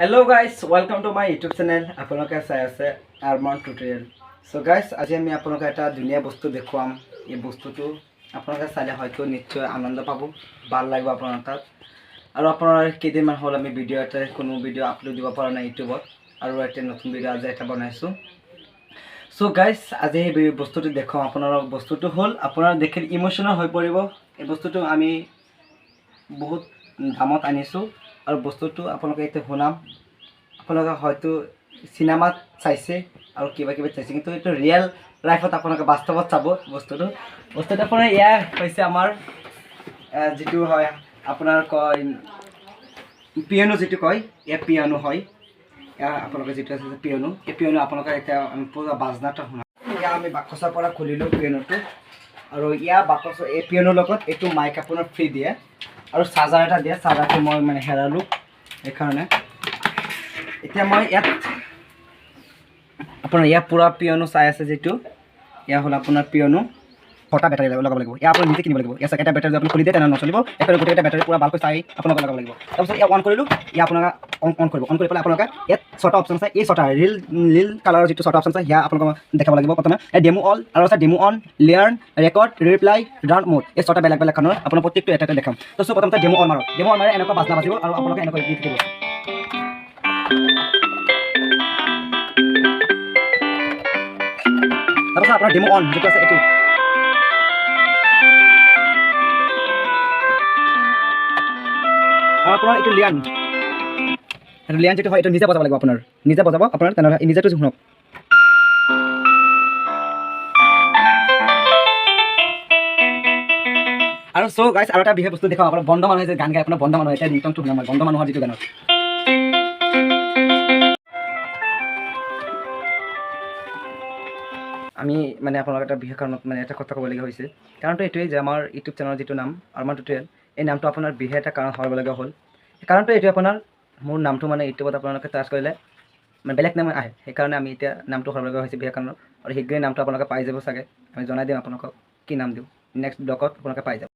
Hello guys, welcome to my YouTube channel. আপোনালোকে চাই আছে আৰমান টিউটোৰিয়েল। সো গাইস, আজি আমি আপোনালোকক এটা ধুনীয়া বস্তু দেখুৱাম। এই বস্তুটো আপোনালোকে চালে হয়তো নিশ্চয় আনন্দ পাব, ভাল লাগিব আপোনাৰ তাত। আৰু আপোনাৰ কেইদিনমান হ'ল আমি কোনো ভিডিও আপলোড দিব পৰা নাই ইউটিউবত, আৰু এটা নতুন ভিডিও আজি এটা বনাইছো। সো গাইস, আজি এই বস্তুটো দেখুৱাম আপোনালোকক। বস্তুটো হ'ল আপোনাৰ দেখিলে ইমোশনাল হৈ পৰিব। এই বস্তুটো আমি বহুত দামত আনিছো, আৰু বস্তুটো আপোনালোকে এতিয়া শুনাম। আপোনালোকে হয়তো চিনেমাত চাইছে আৰু কিবা চাইছে, কিন্তু এইটো ৰিয়েল লাইফত আপোনালোকে বাস্তৱত চাব বস্তুটো আপোনাৰ। এয়া হৈছে আমাৰ যিটো হয় আপোনাৰ কয় পিয়ানো, যিটো কয় এয়া পিয়ানো হয়। এয়া আপোনালোকে যিটো আছে পিয়ানো, এই পিয়ানো আপোনালোকে এতিয়া পুৰা বাজনাটো শুনা। এয়া আমি বাকচৰ পৰা খুলিলোঁ পিয়ানোটো, আৰু ইয়াৰ বাকচৰ এই পিয়ানোৰ লগত এইটো মাইক আপোনাৰ ফ্ৰী দিয়ে, আৰু চাৰ্জাৰ এটা দিয়ে। চাৰ্জাৰটো মই হেৰালোঁ, সেইকাৰণে এতিয়া মই ইয়াত আপোনাৰ পুৰা পিয়ানো চাই আছে। যিটো এয়া হ'ল আপোনাৰ পিয়ানো, ফটা বেটাৰী লগাব লাগিব। ইয়াৰ আপুনি নিজে কিনিব লাগিব। ইয়াৰ এটা বেটাৰী আপুনি খুলি দিয়ে তেনেহ'লে নচলিব। এইফালে গোটেইকেইটা বেটাৰী পুৰা ভালকৈ চাই আপোনালোকে লগাব লাগিব। তাৰপিছত ইয়াক অন কৰিলোঁ। ইয়াক আপোনালোকে অন কৰিব। অন কৰি পেলাই আপোনালোকে ইয়াত ছটা অপশ্যন আছে। এই ছটা ৰীল কালাৰৰ যিটো ছটা অপশ্যন আছে, সেয়া আপোনালোকক দেখাব লাগিব। প্ৰথমে এই ডেমো অল, আৰু আছে demo on, learn, record, reply, down mode. এই ছটা বেলেগ বেলেগ কাৰণৰ আপোনাৰ প্ৰত্যেকটো এটা দেখাম। তো প্ৰথমতে ডেমো অন মাৰক। ডেমো অন মাৰে এনেকুৱা বাজনা বাজিব, আৰু আপোনালোকে এনেকৈ দি থাকিব। তাৰপাছত আপোনাৰ ডেমো অন যিটো আছে এইটো, আৰু আপোনাৰ এইটো লিয়ান যিটো হয়, এইটো নিজে বজাব লাগিব। আপোনাৰ নিজে বজাব আপোনাৰ, তেনেহ'লে নিজেতো শুনক। আৰু চ' গাইছ, আৰু এটা বিশেষ বস্তু দেখাওঁ আপোনাৰ। বন্ধ মানুহে যে গান গায়, আপোনাৰ বন্ধ মানুহ এতিয়া ৰিংটনটো শুনাম। বন্ধ মানুহৰ যিটো গানৰ আমি আপোনালোক এটা বিশেষ কাৰণত এটা কথা ক'বলগীয়া হৈছে। কাৰণটো এইটোৱেই যে আমাৰ ইউটিউব চেনেলৰ যিটো নাম আৰমান টিউটোৰিয়েল, এই নামটো আপোনাৰ বিশেষ এটা কাৰণত হ'বলগীয়া হ'ল। কাৰণটো এইটো আপোনাৰ মোৰ নামটো ইউটিউবত আপোনালোকে চাৰ্চ কৰিলে বেলেগ নাম আহে। সেইকাৰণে আমি এতিয়া নামটো হ'বলগীয়া হৈছে বিশেষ কাৰণত, আৰু শীঘ্ৰেই নামটো আপোনালোকে পাই যাব চাগে। আমি জনাই দিম আপোনালোকক কি নাম দিওঁ। নেক্সট ব্লগত আপোনালোকে পাই যাব।